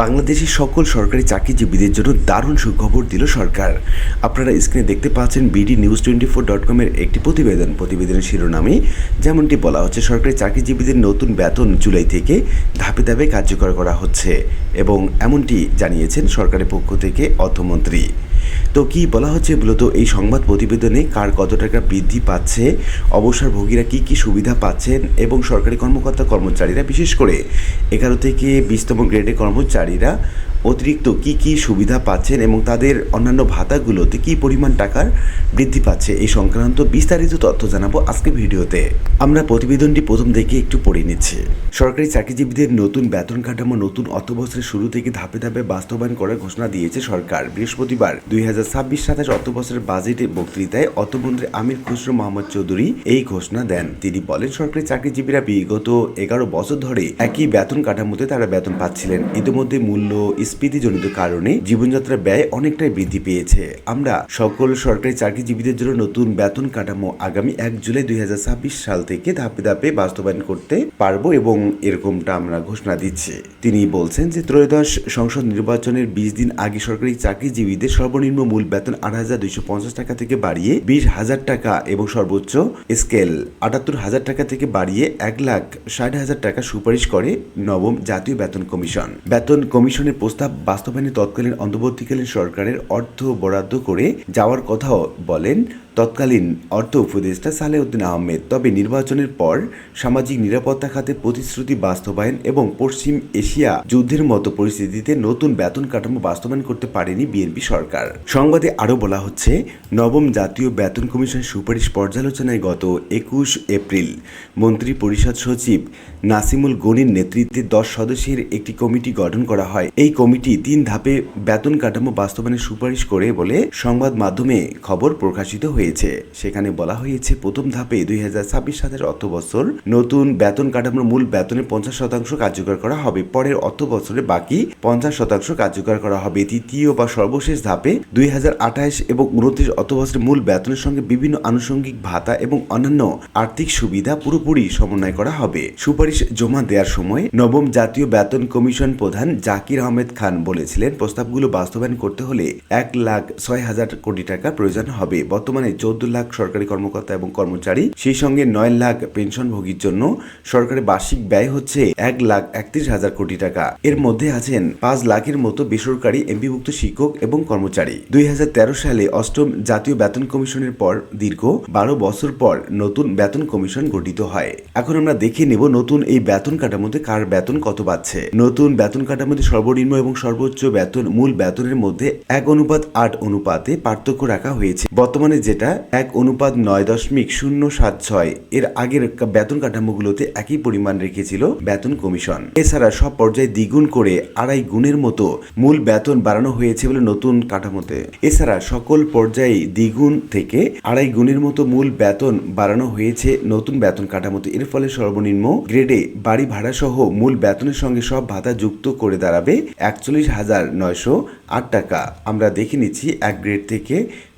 বাংলাদেশের সকল সরকারি চাকরিজীবীদের জন্য দারুণ সুখবর দিল সরকার। আপনারা স্ক্রিনে দেখতে পাচ্ছেন bdnews24.com এর একটি প্রতিবেদনের শিরোনামে যেমনটি বলা হচ্ছে, সরকারি চাকরিজীবীদের নতুন বেতন জুলাই থেকে ধাপে ধাপে কার্যকর করা হচ্ছে এবং এমনটি জানিয়েছেন সরকারের পক্ষ থেকে অর্থমন্ত্রী। তো কি বলা হচ্ছে মূলত এই সংবাদ প্রতিবেদনে, কার কত টাকা বৃদ্ধি পাচ্ছে, অবসরভোগীরা কি কি সুবিধা পাচ্ছেন এবং সরকারি কর্মকর্তা কর্মচারীরা বিশেষ করে 11 থেকে 20তম গ্রেডের কর্মচারীরা অতিরিক্ত কি কি সুবিধা পাচ্ছেন এবং তাদের অন্যান্য ভাতাগুলোতে কি পরিমাণ টাকার বৃদ্ধি পাচ্ছে, এই সংক্রান্ত বিস্তারিত তথ্য জানাবো আজকে ভিডিওতে। আমরা প্রতিবেদনটি প্রথম থেকে একটু পড়ে নিচ্ছি। সরকারি চাকরিজীবীদের নতুন বেতন কাঠামো নতুন অর্থবছরের শুরু থেকে ধাপে ধাপে বাস্তবায়ন করার ঘোষণা দিয়েছে সরকার। বৃহস্পতিবার 2026-27 অর্থবছরের বাজেটে বক্তৃতায় অর্থমন্ত্রী আমির খুসরো মোহাম্মদ চৌধুরী এই ঘোষণা দেন। তিনি বলেন, সরকারি চাকরিজীবীরা বিগত 11 বছর ধরে একই বেতন কাঠামোতে তারা বেতন পাচ্ছিলেন। ইতিমধ্যে মূল্যস্ফীতিজনিত কারণে জীবনযাত্রার ব্যয় অনেকটাই বৃদ্ধি পেয়েছে। আমরা সকল সরকারি চাকরিজীবীদের জন্য নতুন বেতন কাঠামো আগামী 1 জুলাই 2026 সাল থেকে ধাপে ধাপে বাস্তবায়ন করতে পারবো এবং এরকমটা আমরা ঘোষণা দিচ্ছি। তিনি বলছেন যে ত্রয়োদশ সংসদ নির্বাচনের 20 দিন আগে সরকারি চাকরিজীবীদের সর্বনিম্ন মূল বেতন 8,250 টাকা থেকে বাড়িয়ে 20,000 টাকা এবং সর্বোচ্চ স্কেল 78,000 টাকা থেকে বাড়িয়ে 1,60,000 টাকা সুপারিশ করে নবম জাতীয় বেতন কমিশন। বেতন কমিশনের প্রস্তাব বাস্তবায়নে তৎকালীন অন্তর্বর্তীকালীন সরকারের অর্থ বরাদ্দ করে যাওয়ার কথাও বলেন তৎকালীন অর্থ উপদেষ্টা সালেউদ্দিন আহমেদ। তবে নির্বাচনের পর সামাজিক নিরাপত্তা খাতে প্রতিশ্রুতি বাস্তবায়ন এবং পশ্চিম এশিয়া যুদ্ধের মতো পরিস্থিতিতে নতুন বেতন কাঠামো বাস্তবায়ন করতে পারেনি বিএনপি সরকার। সংবাদে আরও বলা হচ্ছে, নবম জাতীয় বেতন কমিশনের সুপারিশ পর্যালোচনায় গত 21 এপ্রিল মন্ত্রী পরিষদ সচিব নাসিমুল গনির নেতৃত্বে 10 সদস্যের একটি কমিটি গঠন করা হয়। এই কমিটি 3 ধাপে বেতন কাঠামো বাস্তবায়নের সুপারিশ করে বলে সংবাদ মাধ্যমে খবর প্রকাশিত হয়েছে। সেখানে বলা হয়েছে, প্রথম ধাপে 2026-27 অর্থবছর নতুন বেতন কাঠামোর মূল বেতনের 50% কার্যকর করা হবে। পরের অর্থবছরে বাকি 50% কার্যকর করা হবে। তৃতীয় বা সর্বশেষ ধাপে 2028 এবং 29 অর্থবছরের মূল বেতনের সঙ্গে বিভিন্ন আনুষঙ্গিক ভাতা এবং অন্যান্য আর্থিক সুবিধা পুরোপুরি সমন্বয় করা হবে। সুপারিশ জমা দেওয়ার সময় নবম জাতীয় বেতন কমিশন প্রধান জাকির আহমেদ খান বলেছিলেন, প্রস্তাবগুলো বাস্তবায়ন করতে হলে 1,06,000 কোটি টাকা প্রয়োজন হবে। বর্তমানে 14 লাখ সরকারি কর্মকর্তা এবং কর্মচারী, সেই সঙ্গে 9 লাখ পেনশনভোগীর জন্য সরকারের বার্ষিক ব্যয় হচ্ছে 1,31,000 কোটি টাকা। এর মধ্যে আছেন 5 লাখের মতো বেসরকারি এমপিভুক্ত শিক্ষক এবং কর্মচারী। 2013 সালে অষ্টম জাতীয় বেতন কমিশনের পর দীর্ঘ 12 বছর পর নতুন বেতন কমিশন গঠিত হয়। এখন আমরা দেখে নেব নতুন এই বেতন কাঠামোতে কার বেতন কত পাচ্ছে। নতুন বেতন কাঠামোতে সর্বনিম্ন এবং সর্বোচ্চ বেতন মূল বেতনের মধ্যে 1:8 অনুপাতে পার্থক্য রাখা হয়েছে। বর্তমানে যেটা 1:9.076, এর আগের বেতন কাঠামোগুলোতে একই পরিমাণ রেখেছিল বেতন কমিশন। এছাড়া সব পর্যায়ে দ্বিগুণ করে 2.5 গুণের মতো মূল বেতন বাড়ানো হয়েছে বলে নতুন কাঠামোতে। এছাড়া সকল পর্যায়ে দ্বিগুণ থেকে 2.5 গুণের মতো মূল বেতন বাড়ানো হয়েছে নতুন বেতন কাঠামোতে। এর ফলে সর্বনিম্ন গ্রেডে বাড়ি ভাড়া সহ মূল বেতনের সঙ্গে সব ভাতা যুক্ত করে দাঁড়াবে 41,908 টাকা। আমরা দেখে নিচ্ছি 1 গ্রেড থেকে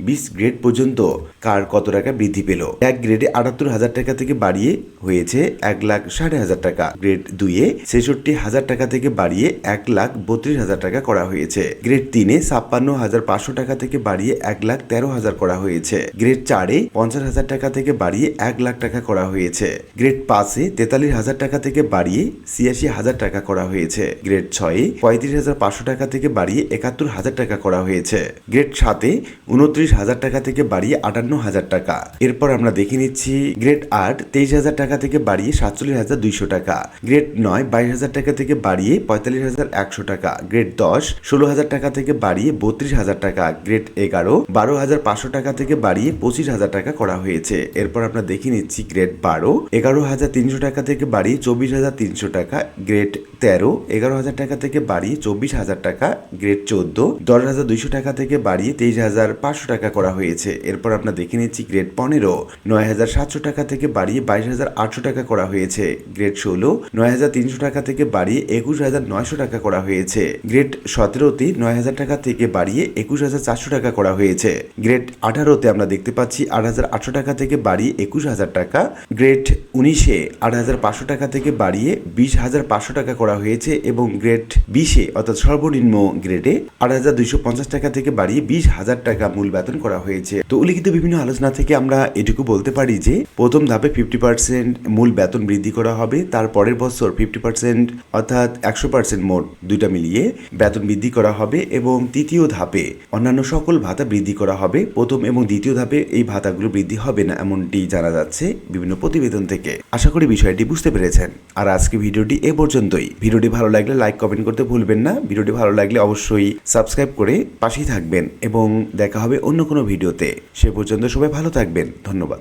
20 গ্রেড পর্যন্ত কার কত টাকা বৃদ্ধি পেল। 1 গ্রেডে 78,000 টাকা থেকে বাড়িয়ে হয়েছে 1,60,000 টাকা। গ্রেড 2-এ 66,000 টাকা থেকে বাড়িয়ে 1,32,000 টাকা করা হয়েছে। গ্রেড 3-এ 56,500 টাকা থেকে বাড়িয়ে 1,13,000 করা হয়েছে। গ্রেড 4-এ 50,000 টাকা থেকে বাড়িয়ে 1 লাখ টাকা করা হয়েছে। গ্রেড 5-এ 43,000 টাকা থেকে বাড়িয়ে 86,000 টাকা করা হয়েছে। গ্রেড 6-এ 35,500 টাকা থেকে বাড়িয়ে 71,000 টাকা করা হয়েছে। গ্রেড 7-এ 29,000 টাকা থেকে বাড়িয়ে 58,000 টাকা। এরপর আমরা দেখে নিচ্ছি গ্রেড 8 23,000 টাকা থেকে বাড়িয়ে 47,200 টাকা। গ্রেড 9 22,000 টাকা থেকে বাড়িয়ে 45,100 টাকা। গ্রেড 10 16,000 টাকা থেকে বাড়িয়ে 32,000 টাকা। গ্রেড 11 12,500 টাকা থেকে বাড়িয়ে 25,000 টাকা করা হয়েছে। এরপর আমরা দেখে নিচ্ছি গ্রেড 12 11,300 টাকা থেকে বাড়িয়ে 24,300 টাকা। গ্রেড 13 11,000 টাকা থেকে বাড়িয়ে 24,000 টাকা। গ্রেড 14 10,200 টাকা থেকে বাড়িয়ে 23,500 টাকা করা হয়েছে। এরপর এরপর আমরা দেখে নিচ্ছি গ্রেড 15 9,700 টাকা থেকে বাড়িয়ে 22,800 টাকা করা হয়েছে। গ্রেড 16 9,300 টাকা থেকে বাড়িয়ে 21,900 টাকা করা হয়েছে। গ্রেড 17তে 9,000 টাকা থেকে বাড়িয়ে 21,400 টাকা করা হয়েছে। গ্রেড 18তে আমরা দেখতে পাচ্ছি 8,800 টাকা থেকে বাড়িয়ে 21,000 টাকা। গ্রেড 19-এ 8,500 টাকা থেকে বাড়িয়ে 20,500 টাকা করা হয়েছে এবং গ্রেড 20-এ অর্থাৎ সর্বনিম্ন গ্রেডে 8,250 টাকা থেকে বাড়িয়ে 20,000 টাকা মূল বেতন করা হয়েছে। তো উল্লিখিত বিভিন্ন আলোচনা থেকে আমরা এটুকু বলতে পারি যে প্রথম ধাপে 50% মূল বেতন বৃদ্ধি করা হবে, তার পরের বছর 50% অর্থাৎ 100% মোট দুইটা মিলিয়ে বেতন বৃদ্ধি করা হবে এবং তৃতীয় ধাপে অন্যান্য সকল ভাতা বৃদ্ধি করা হবে। প্রথম এবং দ্বিতীয় ধাপে এই ভাতাগুলো বৃদ্ধি হবে না এমনটি জানা যাচ্ছে বিভিন্ন প্রতিবেদন থেকে। আশা করি বিষয়টি বুঝতে পেরেছেন। আর আজকে ভিডিওটি এ পর্যন্তই। ভিডিওটি ভালো লাগলে লাইক কমেন্ট করতে ভুলবেন না। ভিডিওটি ভালো লাগলে অবশ্যই সাবস্ক্রাইব করে পাশেই থাকবেন এবং দেখা হবে অন্য কোনো ভিডিওতে। সে পর্যন্ত সবাই ভালো থাকবেন। ধন্যবাদ।